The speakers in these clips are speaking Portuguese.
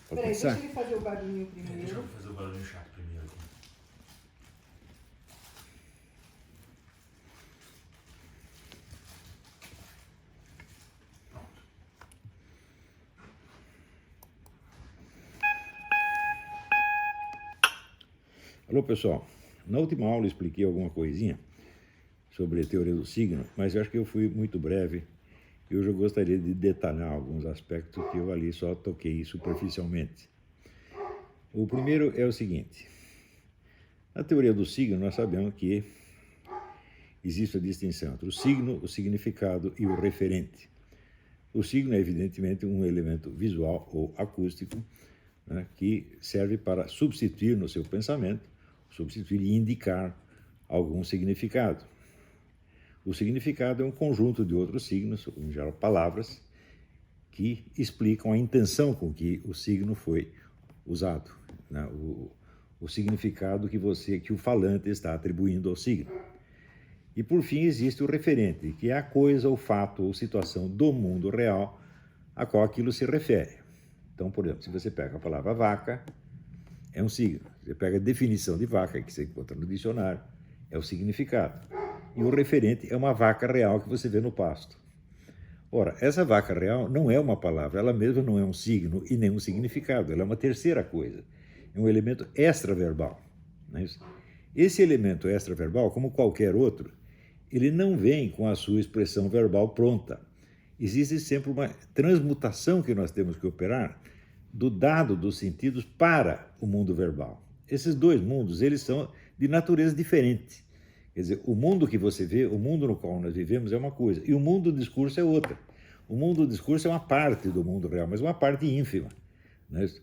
Pode Peraí, começar? deixa ele fazer o barulhinho Deixa primeiro. eu fazer o barulho chato primeiro aqui. Pronto. Alô, pessoal. Na última aula eu expliquei alguma coisinha sobre a teoria do signo, mas eu acho que eu fui muito breve e hoje eu gostaria de detalhar alguns aspectos que eu ali só toquei superficialmente. O primeiro é o seguinte: na teoria do signo nós sabemos que existe a distinção entre o signo, o significado e o referente. O signo é evidentemente um elemento visual ou acústico, né, que serve para substituir no seu pensamento, substituir e indicar algum significado. O significado é um conjunto de outros signos, em geral palavras, que explicam a intenção com que o signo foi usado, né? O significado que o falante está atribuindo ao signo. E por fim existe o referente, que é a coisa, o fato ou situação do mundo real a qual aquilo se refere. Então, por exemplo, se você pega a palavra vaca, é um signo. Você pega a definição de vaca, que você encontra no dicionário, é o significado. E o referente é uma vaca real que você vê no pasto. Ora, essa vaca real não é uma palavra, ela mesma não é um signo e nem um significado, ela é uma terceira coisa. É um elemento extraverbal. Não é isso? Esse elemento extraverbal, como qualquer outro, ele não vem com a sua expressão verbal pronta. Existe sempre uma transmutação que nós temos que operar do dado dos sentidos para o mundo verbal. Esses dois mundos, eles são de natureza diferente. Quer dizer, o mundo que você vê, o mundo no qual nós vivemos é uma coisa, e o mundo do discurso é outra. O mundo do discurso é uma parte do mundo real, mas uma parte ínfima. Não é isso?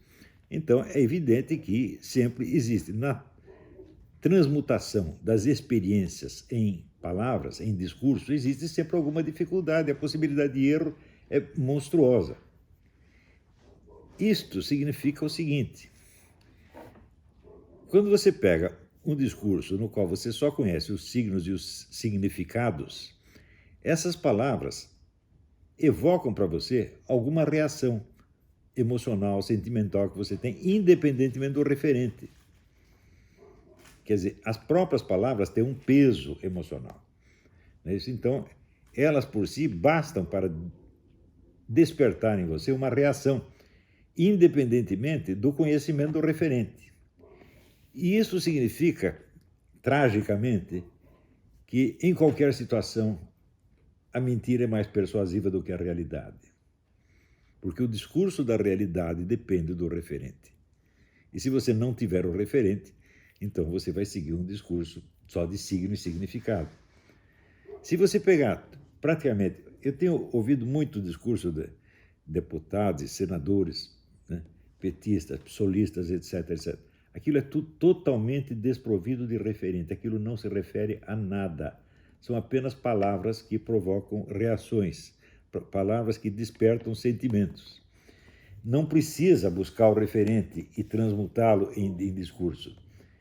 Então, é evidente que sempre existe, na transmutação das experiências em palavras, em discurso, existe sempre alguma dificuldade, a possibilidade de erro é monstruosa. Isto significa o seguinte: quando você pega um discurso no qual você só conhece os signos e os significados, essas palavras evocam para você alguma reação emocional, sentimental que você tem, independentemente do referente. Quer dizer, as próprias palavras têm um peso emocional. Então, elas por si bastam para despertar em você uma reação, independentemente do conhecimento do referente. E isso significa, tragicamente, que em qualquer situação a mentira é mais persuasiva do que a realidade. Porque o discurso da realidade depende do referente. E se você não tiver o referente, então você vai seguir um discurso só de signo e significado. Se você pegar, praticamente, eu tenho ouvido muito discurso de deputados, senadores, né, petistas, psolistas, etc, etc. Aquilo é tudo totalmente desprovido de referente, aquilo não se refere a nada. São apenas palavras que provocam reações, palavras que despertam sentimentos. Não precisa buscar o referente e transmutá-lo em discurso.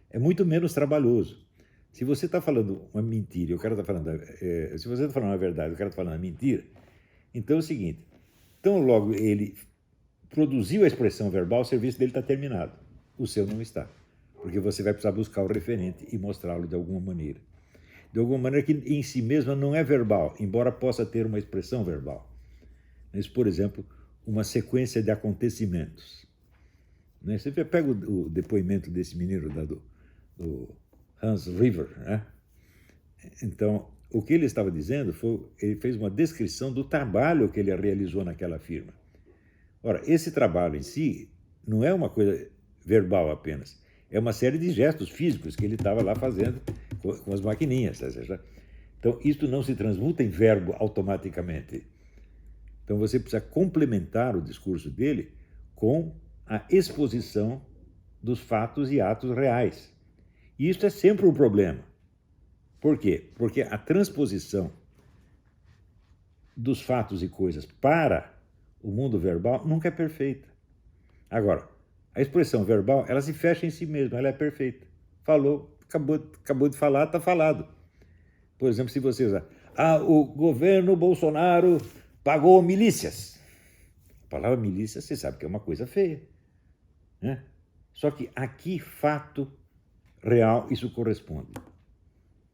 É muito menos trabalhoso. Se você está falando uma mentira e o cara está falando, se você está falando a verdade e o cara está falando a mentira, então é o seguinte: tão logo ele produziu a expressão verbal, o serviço dele está terminado. O seu não está, porque você vai precisar buscar o referente e mostrá-lo de alguma maneira. De alguma maneira que em si mesma não é verbal, embora possa ter uma expressão verbal. Mas, por exemplo, uma sequência de acontecimentos. Você pega o depoimento desse menino do Hans River, né? Então, o que ele estava dizendo foi, ele fez uma descrição do trabalho que ele realizou naquela firma. Ora, esse trabalho em si não é uma coisa verbal apenas, é uma série de gestos físicos que ele estava lá fazendo com as maquininhas. Então, isso não se transmuta em verbo automaticamente. Então, você precisa complementar o discurso dele com a exposição dos fatos e atos reais. E isso é sempre um problema. Por quê? Porque a transposição dos fatos e coisas para o mundo verbal nunca é perfeita. Agora, a expressão verbal, ela se fecha em si mesma, ela é perfeita. Falou, acabou de falar, está falado. Por exemplo, se você usar, o governo Bolsonaro pagou milícias. A palavra milícia, você sabe que é uma coisa feia. né? Só que aqui, fato real, isso corresponde.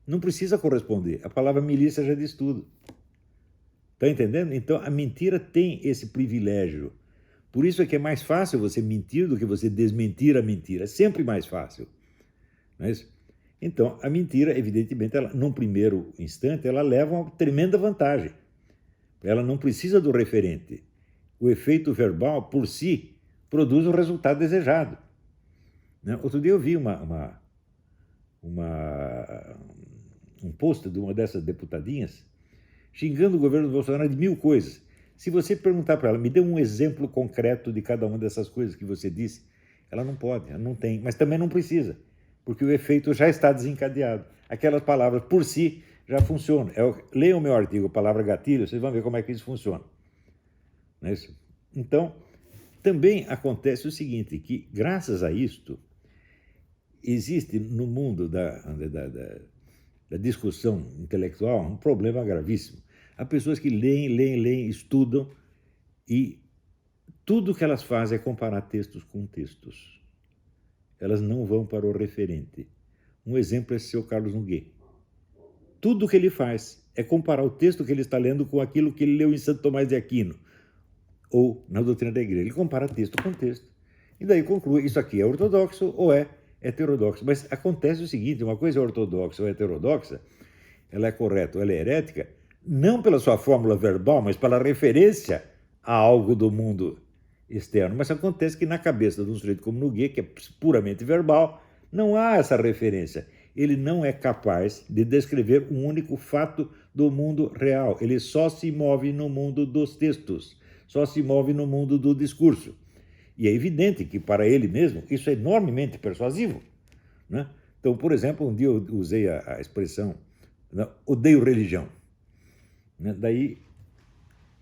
Não precisa corresponder. A palavra milícia já diz tudo. Está entendendo? Então, a mentira tem esse privilégio. Por isso é que é mais fácil você mentir do que você desmentir a mentira. É sempre mais fácil. Não é isso? Então, a mentira, evidentemente, ela, num primeiro instante, ela leva uma tremenda vantagem. Ela não precisa do referente. O efeito verbal, por si, produz o resultado desejado. Né? Outro dia eu vi um post de uma dessas deputadinhas xingando o governo do Bolsonaro de 1000 coisas. Se você perguntar para ela, me dê um exemplo concreto de cada uma dessas coisas que você disse, ela não pode, ela não tem, mas também não precisa, porque o efeito já está desencadeado. Aquelas palavras por si já funcionam. Leiam o meu artigo, a palavra gatilho, vocês vão ver como é que isso funciona. Não é isso? Então, também acontece o seguinte, que graças a isto, existe no mundo da discussão intelectual um problema gravíssimo. Há pessoas que leem, estudam e tudo que elas fazem é comparar textos com textos. Elas não vão para o referente. Um exemplo é o seu Carlos Nogueira. Tudo que ele faz é comparar o texto que ele está lendo com aquilo que ele leu em Santo Tomás de Aquino ou na doutrina da igreja. Ele compara texto com texto. E daí conclui, isso aqui é ortodoxo ou é heterodoxo. Mas acontece o seguinte, uma coisa é ortodoxa ou heterodoxa, ela é correta ou ela é herética, não pela sua fórmula verbal, mas pela referência a algo do mundo externo. Mas acontece que na cabeça de um sujeito como Nogueira, que é puramente verbal, não há essa referência. Ele não é capaz de descrever um único fato do mundo real. Ele só se move no mundo dos textos, só se move no mundo do discurso. E é evidente que, para ele mesmo, isso é enormemente persuasivo. Né? Então, por exemplo, um dia eu usei a expressão odeio religião. Né? Daí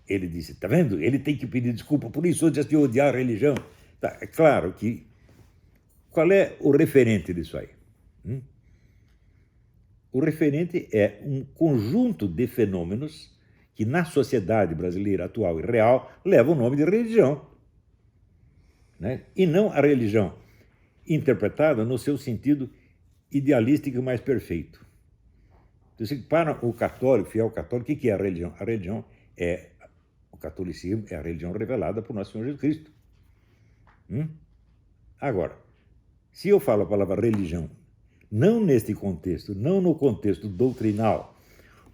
ele disse, tá vendo? Ele tem que pedir desculpa por isso, antes de odiar a religião. Tá, é claro que... Qual é o referente disso aí? O referente é um conjunto de fenômenos que, na sociedade brasileira atual e real, levam o nome de religião. Né? E não a religião interpretada no seu sentido idealístico mais perfeito. Então, para o católico, fiel católico, o que é a religião? A religião é o catolicismo, é a religião revelada por nosso Senhor Jesus Cristo. Agora, se eu falo a palavra religião, não neste contexto, não no contexto doutrinal,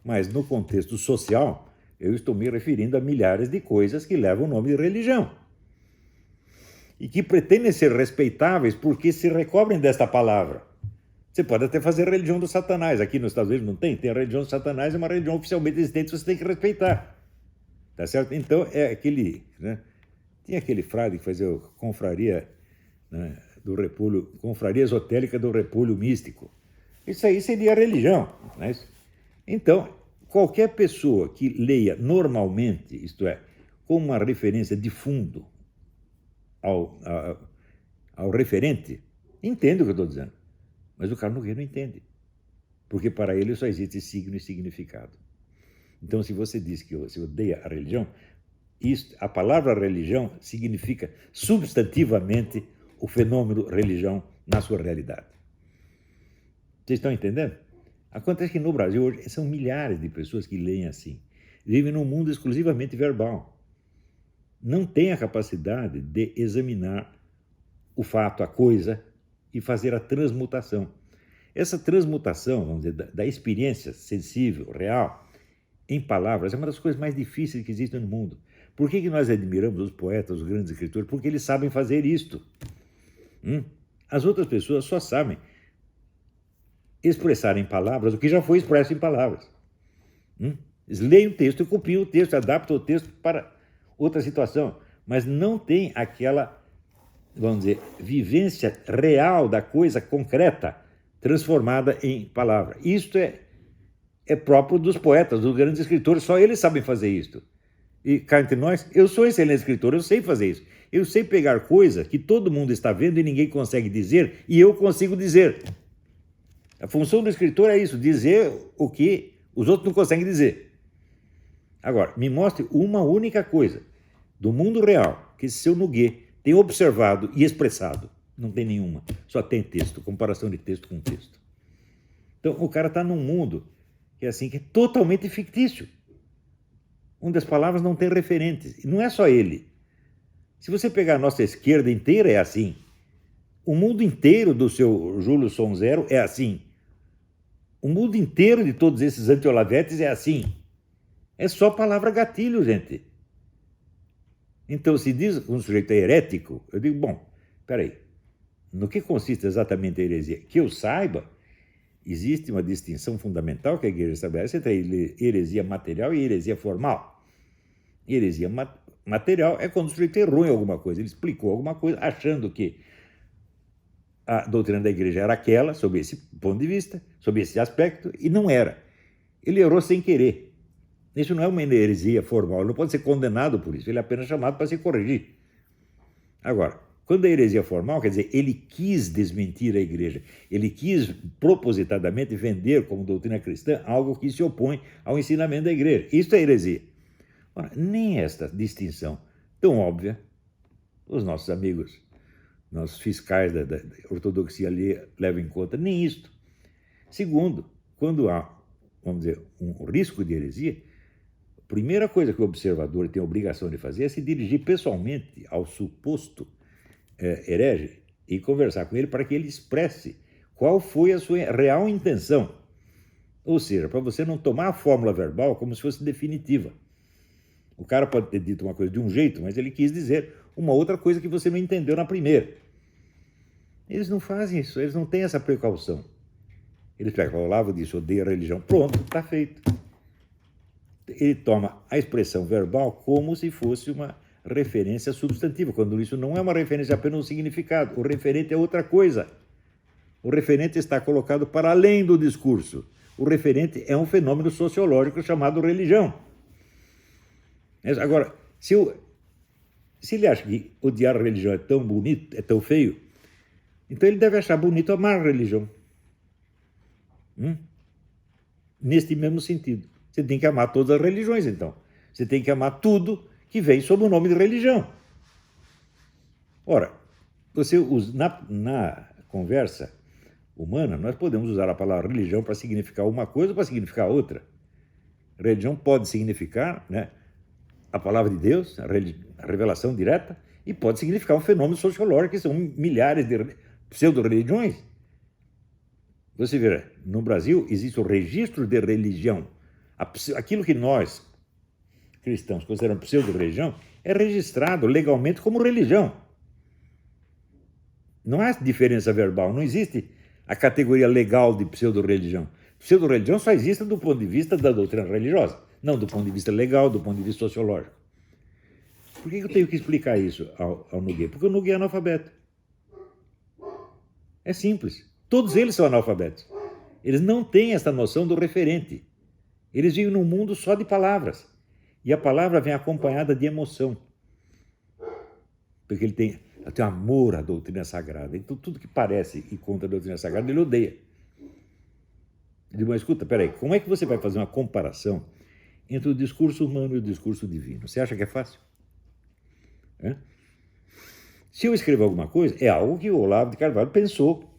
mas no contexto social, eu estou me referindo a milhares de coisas que levam o nome de religião e que pretendem ser respeitáveis porque se recobrem desta palavra. Você pode até fazer a religião do Satanás. Aqui nos Estados Unidos não tem. Tem a religião do Satanás, é uma religião oficialmente existente, você tem que respeitar. Tá certo? Então, é aquele... Né? Tinha aquele frade que fazia confraria, né, do repolho, confraria esotérica do repolho místico. Isso aí seria a religião. Né? Então, qualquer pessoa que leia normalmente, isto é, com uma referência de fundo ao referente, entende o que eu estou dizendo. Mas o Carlos Nogueira não entende, porque para ele só existe signo e significado. Então, se você diz que você odeia a religião, a palavra religião significa substantivamente o fenômeno religião na sua realidade. Vocês estão entendendo? Acontece que no Brasil hoje são milhares de pessoas que leem assim, vivem num mundo exclusivamente verbal. Não têm a capacidade de examinar o fato, a coisa, e fazer a transmutação. Essa transmutação, vamos dizer, da experiência sensível, real, em palavras, é uma das coisas mais difíceis que existem no mundo. Por que nós admiramos os poetas, os grandes escritores? Porque eles sabem fazer isto. As outras pessoas só sabem expressar em palavras o que já foi expresso em palavras. Eles leem o texto, copiam o texto, adaptam o texto para outra situação, mas não tem aquela, vamos dizer, vivência real da coisa concreta transformada em palavra. Isto é próprio dos poetas, dos grandes escritores, só eles sabem fazer isto. E cá entre nós, eu sou excelente escritor, eu sei fazer isso. Eu sei pegar coisa que todo mundo está vendo e ninguém consegue dizer, e eu consigo dizer. A função do escritor é isso, dizer o que os outros não conseguem dizer. Agora, me mostre uma única coisa do mundo real que esse seu Nogueira Tem observado e expressado. Não tem nenhuma. Só tem texto, comparação de texto com texto. Então, o cara está num mundo que é assim, que é totalmente fictício, onde as palavras não têm referentes. E não é só ele. Se você pegar a nossa esquerda inteira, é assim. O mundo inteiro do seu Júlio Sonzero é assim. O mundo inteiro de todos esses anti-Olavetes é assim. É só palavra gatilho, gente. Então, se diz que um sujeito é herético, eu digo, bom, peraí, no que consiste exatamente a heresia? Que eu saiba, existe uma distinção fundamental que a igreja estabelece entre heresia material e heresia formal. Heresia material é quando o sujeito errou em alguma coisa, ele explicou alguma coisa achando que a doutrina da igreja era aquela, sob esse ponto de vista, sob esse aspecto, e não era. Ele errou sem querer. Isso não é uma heresia formal, ele não pode ser condenado por isso, ele é apenas chamado para se corrigir. Agora, quando a heresia formal, quer dizer, ele quis desmentir a igreja, ele quis propositadamente vender como doutrina cristã algo que se opõe ao ensinamento da igreja. Isso é heresia. Ora, nem esta distinção tão óbvia, os nossos amigos, nossos fiscais da ortodoxia ali levam em conta, nem isto. Segundo, quando há, vamos dizer, um risco de heresia, a primeira coisa que o observador tem a obrigação de fazer é se dirigir pessoalmente ao suposto herege e conversar com ele para que ele expresse qual foi a sua real intenção. Ou seja, para você não tomar a fórmula verbal como se fosse definitiva. O cara pode ter dito uma coisa de um jeito, mas ele quis dizer uma outra coisa que você não entendeu na primeira. Eles não fazem isso, eles não têm essa precaução. Eles pegam, o Olavo disse, odeia a religião. Pronto, está feito. Ele toma a expressão verbal como se fosse uma referência substantiva, quando isso não é uma referência apenas um significado. O referente é outra coisa. O referente está colocado para além do discurso. O referente é um fenômeno sociológico chamado religião. Agora, se ele acha que odiar a religião é tão bonito, é tão feio, então ele deve achar bonito amar a religião. Neste mesmo sentido. Você tem que amar todas as religiões, então. Você tem que amar tudo que vem sob o nome de religião. Ora, você usa, na conversa humana, nós podemos usar a palavra religião para significar uma coisa ou para significar outra. Religião pode significar, né, a palavra de Deus, a revelação direta, e pode significar um fenômeno sociológico, que são milhares de pseudo-religiões. Você verá, no Brasil existe o registro de religião. Aquilo que nós, cristãos, consideramos pseudo-religião, é registrado legalmente como religião. Não há diferença verbal, não existe a categoria legal de pseudo-religião. Pseudo-religião só existe do ponto de vista da doutrina religiosa, não do ponto de vista legal, do ponto de vista sociológico. Por que eu tenho que explicar isso ao Nogueira? Porque o Nogueira é analfabeto. É simples. Todos eles são analfabetos. Eles não têm essa noção do referente. Eles vivem num mundo só de palavras. E a palavra vem acompanhada de emoção. Porque ele tem amor à doutrina sagrada. Então, tudo que parece e contra a doutrina sagrada, ele odeia. Ele diz, mas escuta, peraí, como é que você vai fazer uma comparação entre o discurso humano e o discurso divino? Você acha que é fácil? Se eu escrever alguma coisa, é algo que o Olavo de Carvalho pensou,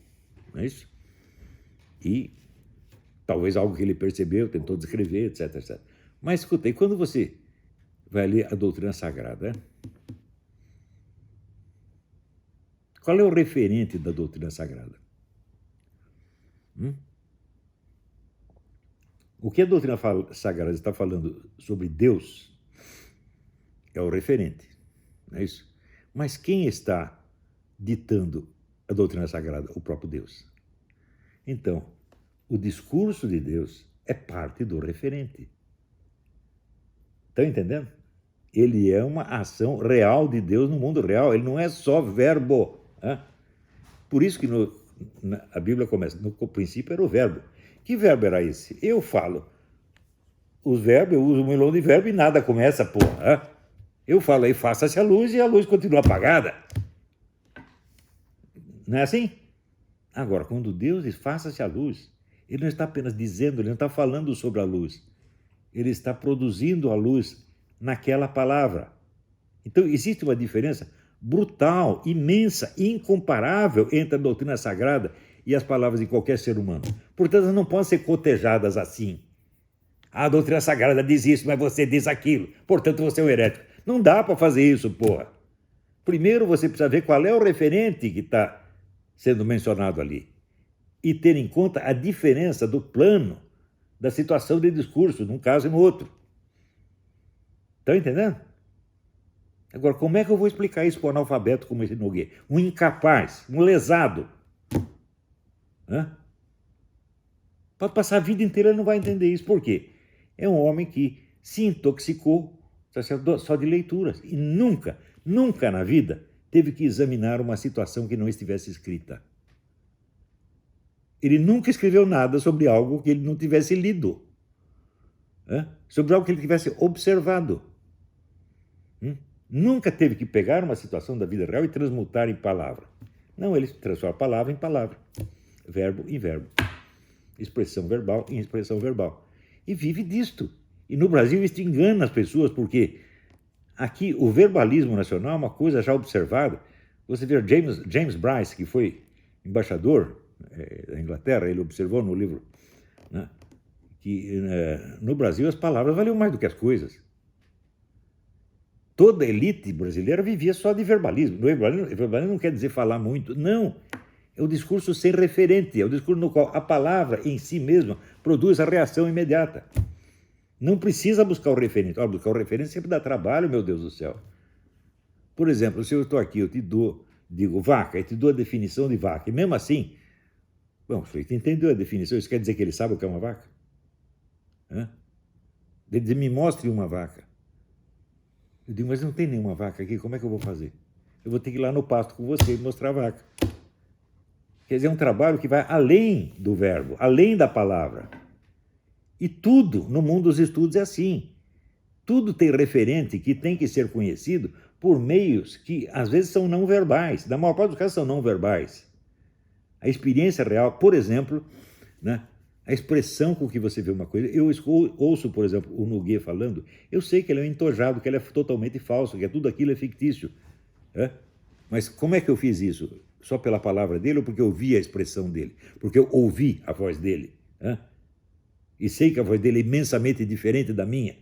não é isso? E talvez algo que ele percebeu, tentou descrever, etc, etc. Mas, escuta, e quando você vai ler a doutrina sagrada, qual é o referente da doutrina sagrada? O que a doutrina sagrada está falando sobre Deus é o referente, não é isso? Mas quem está ditando a doutrina sagrada? O próprio Deus. Então, o discurso de Deus é parte do referente. Estão entendendo? Ele é uma ação real de Deus no mundo real, ele não é só verbo. Por isso que a Bíblia começa, no princípio era o verbo. Que verbo era esse? Eu falo. Os verbos, eu uso um milhão de verbos e nada começa, porra. Eu falo aí, faça-se a luz e a luz continua apagada. Não é assim? Agora, quando Deus diz faça-se a luz, ele não está apenas dizendo, ele não está falando sobre a luz. Ele está produzindo a luz naquela palavra. Então, existe uma diferença brutal, imensa, incomparável entre a doutrina sagrada e as palavras de qualquer ser humano. Portanto, não podem ser cotejadas assim. A doutrina sagrada diz isso, mas você diz aquilo. Portanto, você é um herético. Não dá para fazer isso, porra. Primeiro, você precisa ver qual é o referente que está sendo mencionado ali. E ter em conta a diferença do plano, da situação de discurso, num caso e no outro. Estão entendendo? Agora, como é que eu vou explicar isso para um analfabeto como esse Nogueira? Um incapaz, um lesado. Hã? Pode passar a vida inteira e não vai entender isso. Por quê? É um homem que se intoxicou só de leituras e nunca na vida teve que examinar uma situação que não estivesse escrita. Ele nunca escreveu nada sobre algo que ele não tivesse lido, sobre algo que ele tivesse observado. Nunca teve que pegar uma situação da vida real e transmutar em palavra. Não, ele transforma palavra em palavra, verbo em verbo, expressão verbal em expressão verbal. E vive disto. E no Brasil isso engana as pessoas, porque aqui o verbalismo nacional é uma coisa já observada. Você vê James Bryce, que foi embaixador da Inglaterra, ele observou no livro, né, que no Brasil as palavras valiam mais do que as coisas. Toda a elite brasileira vivia só de verbalismo. O verbalismo não quer dizer falar muito, não. É o discurso sem referente, é o discurso no qual a palavra em si mesma produz a reação imediata. Não precisa buscar o referente. Buscar o referente sempre dá trabalho, meu Deus do céu. Por exemplo, se eu estou aqui, eu te digo vaca, e te dou a definição de vaca, e mesmo assim, bom, o sujeito entendeu a definição, isso quer dizer que ele sabe o que é uma vaca? Ele diz, me mostre uma vaca. Eu digo, mas não tem nenhuma vaca aqui, como é que eu vou fazer? Eu vou ter que ir lá no pasto com você e mostrar a vaca. Quer dizer, é um trabalho que vai além do verbo, além da palavra. E tudo no mundo dos estudos é assim. Tudo tem referente que tem que ser conhecido por meios que às vezes são não verbais. Na maior parte dos casos são não verbais. A experiência real, por exemplo, né, a expressão com que você vê uma coisa. Eu ouço, por exemplo, o Nogueira falando, eu sei que ele é um entojado, que ele é totalmente falso, que tudo aquilo é fictício. Mas como é que eu fiz isso? Só pela palavra dele ou porque eu vi a expressão dele? Porque eu ouvi a voz dele. E sei que a voz dele é imensamente diferente da minha.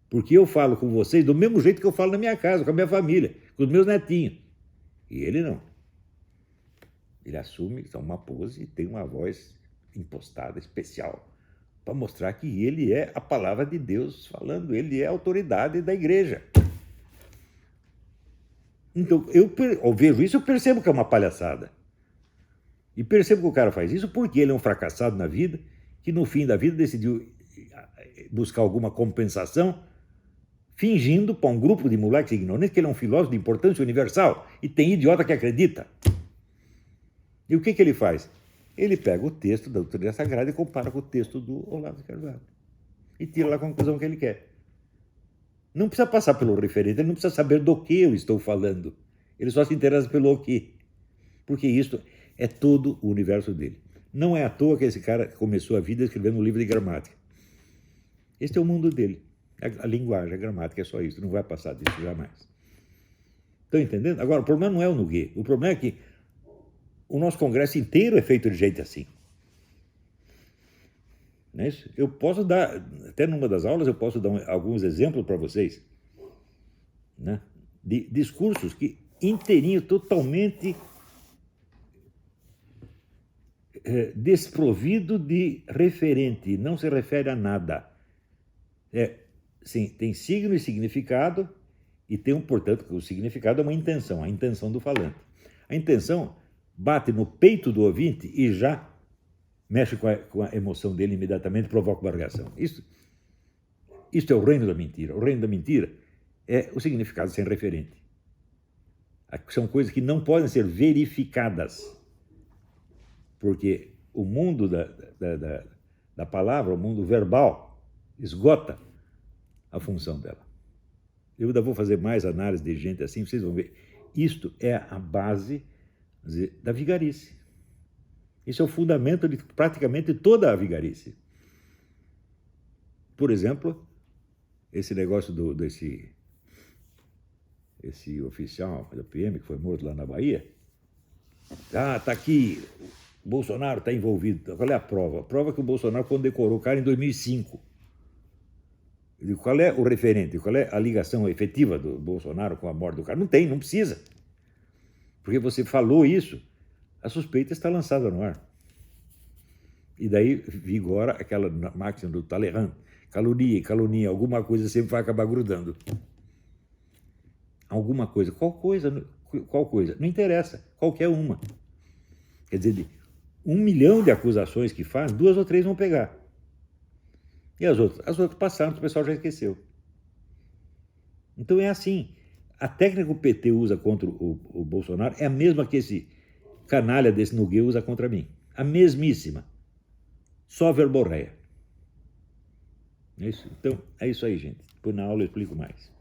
Porque eu falo com vocês do mesmo jeito que eu falo na minha casa, com a minha família, com os meus netinhos. E ele não. Ele assume que é uma pose e tem uma voz impostada, especial, para mostrar que ele é a palavra de Deus falando, ele é a autoridade da igreja. Então, eu vejo isso, eu percebo que é uma palhaçada. E percebo que o cara faz isso porque ele é um fracassado na vida, que no fim da vida decidiu buscar alguma compensação, fingindo para um grupo de moleques ignorantes que ele é um filósofo de importância universal, e tem idiota que acredita. E o que ele faz? Ele pega o texto da doutrina sagrada e compara com o texto do Olavo de Carvalho. E tira lá a conclusão que ele quer. Não precisa passar pelo referente, ele não precisa saber do que eu estou falando. Ele só se interessa pelo o que. Porque isso é todo o universo dele. Não é à toa que esse cara começou a vida escrevendo um livro de gramática. Este é o mundo dele. A linguagem, a gramática é só isso. Não vai passar disso jamais. Estão entendendo? Agora, o problema não é o Nogueira. O problema é que o nosso congresso inteiro é feito de gente assim. Não é isso? Eu posso dar, até numa das aulas, eu posso dar alguns exemplos para vocês, né, de discursos que inteirinho, totalmente desprovido de referente, não se refere a nada. Sim, tem signo e significado, e tem, portanto, o significado é uma intenção, a intenção do falante. A intenção bate no peito do ouvinte e já mexe com a emoção dele imediatamente, provoca uma reação. Isto é o reino da mentira. O reino da mentira é o significado sem referente. São coisas que não podem ser verificadas, porque o mundo da palavra, o mundo verbal, esgota a função dela. Eu ainda vou fazer mais análise de gente assim, vocês vão ver. Isto é a base da vigarice. Isso é o fundamento de praticamente toda a vigarice. Por exemplo, esse negócio esse oficial da PM que foi morto lá na Bahia. Ah, tá aqui, o Bolsonaro está envolvido. Qual é a prova? A prova é que o Bolsonaro condecorou o cara em 2005. Eu digo, qual é o referente? Qual é a ligação efetiva do Bolsonaro com a morte do cara? Não tem, não precisa. Porque você falou isso, a suspeita está lançada no ar. E daí vigora aquela máxima do Talleyrand. Calunia, calunia, alguma coisa sempre vai acabar grudando. Alguma coisa. Qual coisa? Qual coisa? Não interessa. Qualquer uma. Quer dizer, de 1 milhão de acusações que faz, 2 ou 3 vão pegar. E as outras? As outras passaram, o pessoal já esqueceu. Então é assim. A técnica que o PT usa contra o Bolsonaro é a mesma que esse canalha desse Nogueira usa contra mim. A mesmíssima. Só verborreia. É isso? Então, é isso aí, gente. Depois na aula eu explico mais.